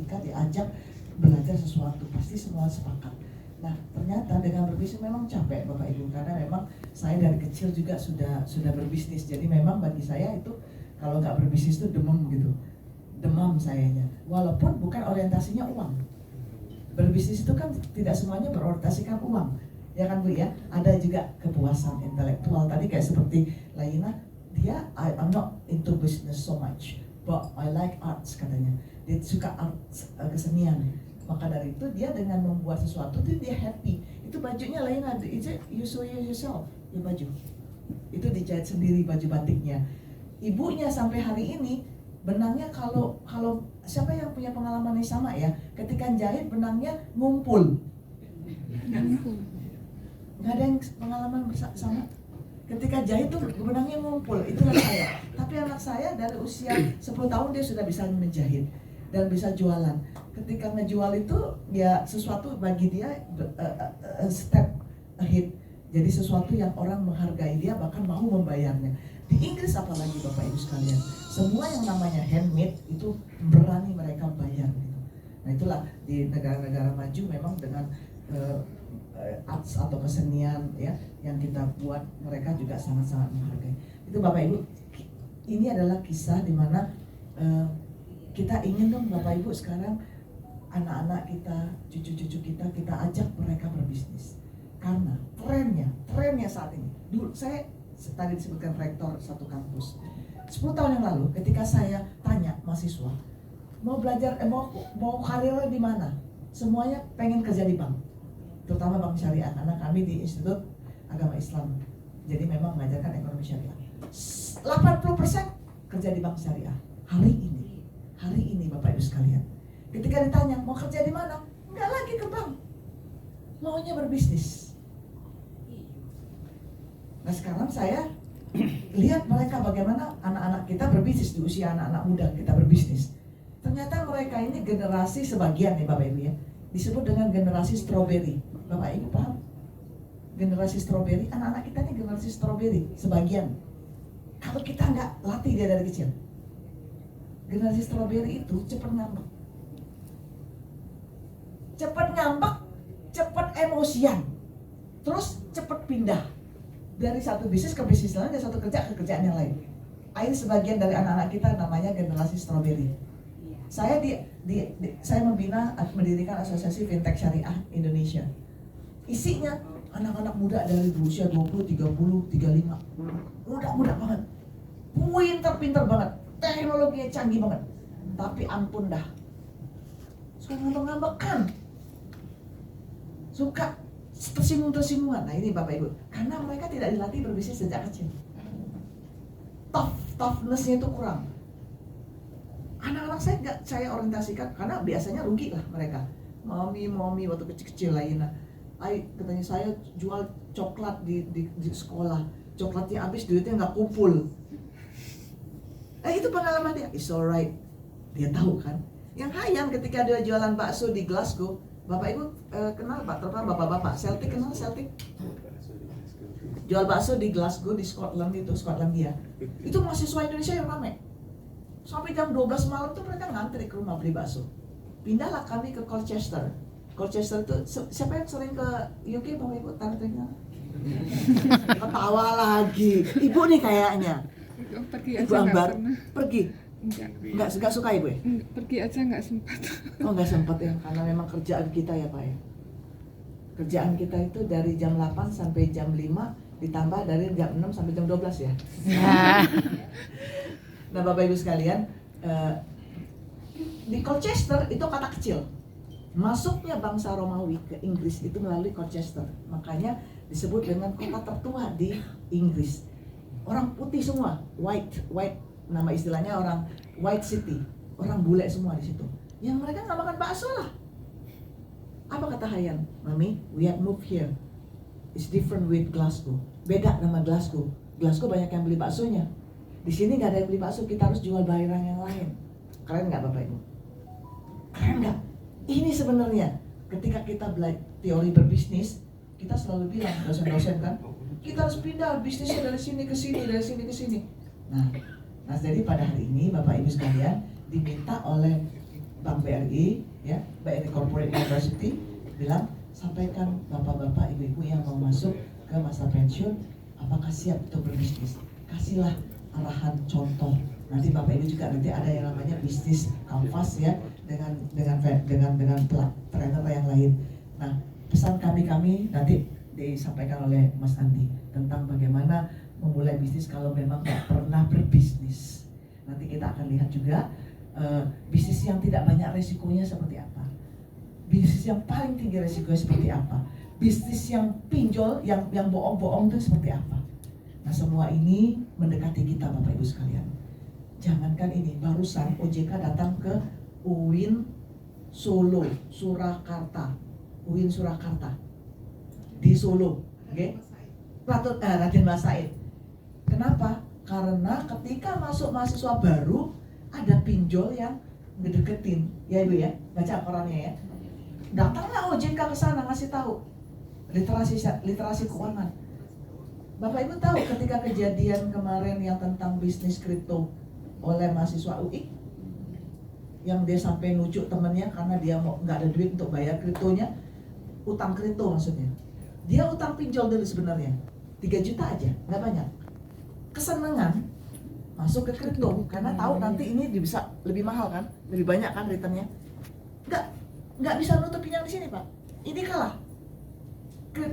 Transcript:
ketika diajak belajar sesuatu, pasti semua sepakat. Nah, ternyata dengan berbisnis memang capek Bapak Ibu, karena memang saya dari kecil juga sudah berbisnis. Jadi memang bagi saya itu kalau nggak berbisnis itu demam gitu. Demam sayanya. Walaupun bukan orientasinya uang. Berbisnis itu kan tidak semuanya berorientasikan uang. Ya kan Bu ya? Ada juga kepuasan intelektual. Tadi kayak seperti Laina, dia I'm not into business so much, but I like arts katanya. Dia suka arts, kesenian. Maka dari itu dia dengan membuat sesuatu itu dia happy. Itu bajunya Laina, you sew yourself, ya baju. Itu dijahit sendiri baju batiknya. Ibunya sampai hari ini benangnya kalau siapa yang punya pengalaman yang sama ya, ketika jahit benangnya ngumpul. Nggak ada yang pengalaman sama. Ketika jahit tuh benangnya ngumpul, itulah saya. Tapi anak saya dari usia 10 tahun dia sudah bisa menjahit dan bisa jualan. Ketika ngejual itu ya sesuatu bagi dia step ahead. Jadi sesuatu yang orang menghargai dia, bahkan mau membayarnya. Di Inggris apalagi Bapak Ibu sekalian, semua yang namanya handmade itu berani mereka bayar gitu. Nah itulah di negara-negara maju memang dengan arts atau kesenian ya yang kita buat, mereka juga sangat-sangat menghargai. Itu Bapak Ibu, ini adalah kisah di mana kita ingin dong Bapak Ibu sekarang anak-anak kita, cucu-cucu kita ajak mereka berbisnis. Karena trennya saat ini. Dulu saya tadi disebutkan rektor satu kampus. 10 tahun yang lalu ketika saya tanya mahasiswa mau belajar mau karirnya di mana? Semuanya pengen kerja di bank. Terutama bank syariah, karena kami di Institut Agama Islam. Jadi memang mengajarkan ekonomi syariah. 80% kerja di bank syariah. Hari ini Bapak Ibu sekalian, ketika ditanya mau kerja di mana? Enggak lagi ke bank. Maunya berbisnis. Nah sekarang saya lihat mereka bagaimana anak-anak kita berbisnis, di usia anak-anak muda kita berbisnis. Ternyata mereka ini generasi sebagian nih Bapak Ibu ya, disebut dengan generasi stroberi. Bapak Ibu paham? Generasi stroberi, anak-anak kita ini generasi stroberi sebagian. Kalau kita nggak latih dia dari kecil, generasi stroberi itu cepat ngambek, cepat emosian, terus cepat pindah dari satu bisnis ke bisnis lain, dari satu kerja ke kerjaan yang lain. Ini sebagian dari anak-anak kita namanya generasi stroberi. Saya saya mendirikan Asosiasi Fintech Syariah Indonesia. Isinya anak-anak muda dari usia 20, 30, 35. Muda banget. Pinter banget. Teknologinya canggih banget. Tapi ampun dah, suka ngambek-ngambekan. Suka tersinggung-tersinggungan. Nah ini Bapak Ibu, karena mereka tidak dilatih berbisnis sejak kecil. Toughness-nya itu kurang. Anak-anak saya nggak saya orientasikan, karena biasanya rugi lah mereka. Mami waktu kecil-kecil Laina. Katanya saya jual coklat di sekolah. Coklatnya habis, duitnya nggak kumpul. Itu pengalaman dia. It's alright. Dia tahu kan. Yang hayang ketika dia jualan bakso di Glasgow. Bapak Ibu kenal Pak, terutama bapak-bapak. Celtic kenal Celtic? Jual bakso di Glasgow di Scotland itu, Skotlandia. Itu mahasiswa Indonesia yang ramai. Sampai jam 12 malam tuh mereka ngantri ke rumah beli bakso. Pindahlah kami ke Colchester. Colchester itu siapa yang sering ke UK Bapak Ibu? Tanda tangan. Ketawa lagi. Ibu nih kayaknya. Pergi Ibu aja Ambar. Pergi. Enggak suka Ibu ya? Pergi aja nggak sempat. Oh nggak sempat ya, karena memang kerjaan kita ya Pak ya. Kerjaan kita itu dari jam 8 sampai jam 5 ditambah dari jam 6 sampai jam 12 ya. Nah Bapak Ibu sekalian, di Colchester itu kota kecil. Masuknya bangsa Romawi ke Inggris itu melalui Colchester. Makanya disebut dengan kota tertua di Inggris. Orang putih semua, white, nama istilahnya orang white city, orang bule semua di situ. Yang mereka nggak makan bakso lah. Apa kata Hayan? Mami, we have moved here. It's different with Glasgow. Beda nama Glasgow. Glasgow banyak yang beli baksonya. Di sini nggak ada yang beli bakso, kita harus jual bayaran yang lain. Keren nggak Bapak Ibu? Keren nggak? Ini sebenarnya ketika kita belajar teori berbisnis, kita selalu bilang dosen-dosen kan, kita harus pindah bisnisnya dari sini ke sini, dari sini ke sini. Nah jadi pada hari ini Bapak Ibu sekalian diminta oleh Bank BRI, ya, BRI Corporate University bilang sampaikan bapak-bapak, ibu-ibu yang mau masuk ke masa pensiun, apakah siap untuk berbisnis? Kasihlah arahan contoh. Nanti bapak ibu juga nanti ada yang namanya bisnis kanvas ya dengan trainer yang lain. Nah, pesan kami nanti disampaikan oleh Mas Andi tentang bagaimana memulai bisnis kalau memang nggak pernah berbisnis. Nanti kita akan lihat juga bisnis yang tidak banyak resikonya seperti apa, bisnis yang paling tinggi resikonya seperti apa, bisnis yang pinjol, yang bohong-bohong itu seperti apa. Nah, semua ini mendekati kita Bapak Ibu sekalian. Jangankan ini, barusan OJK datang ke UIN Solo, Surakarta, UIN Surakarta di Solo, oke? Raden Mas Said. Kenapa? Karena ketika masuk mahasiswa baru ada pinjol yang ngedeketin, ya Ibu ya, baca korannya ya. Datanglah OJK ke sana ngasih tahu literasi keuangan. Bapak Ibu tahu ketika kejadian kemarin yang tentang bisnis kripto oleh mahasiswa UI, yang dia sampai nujuk temennya karena dia nggak ada duit untuk bayar kriptonya, utang kripto maksudnya. Dia utang pinjol dulu sebenarnya 3 juta aja, nggak banyak. Kesenangan masuk ke kripto karena tahu nanti ini bisa lebih mahal kan, lebih banyak kan returnnya. Nggak bisa nutupin yang di sini Pak. Ini kalah.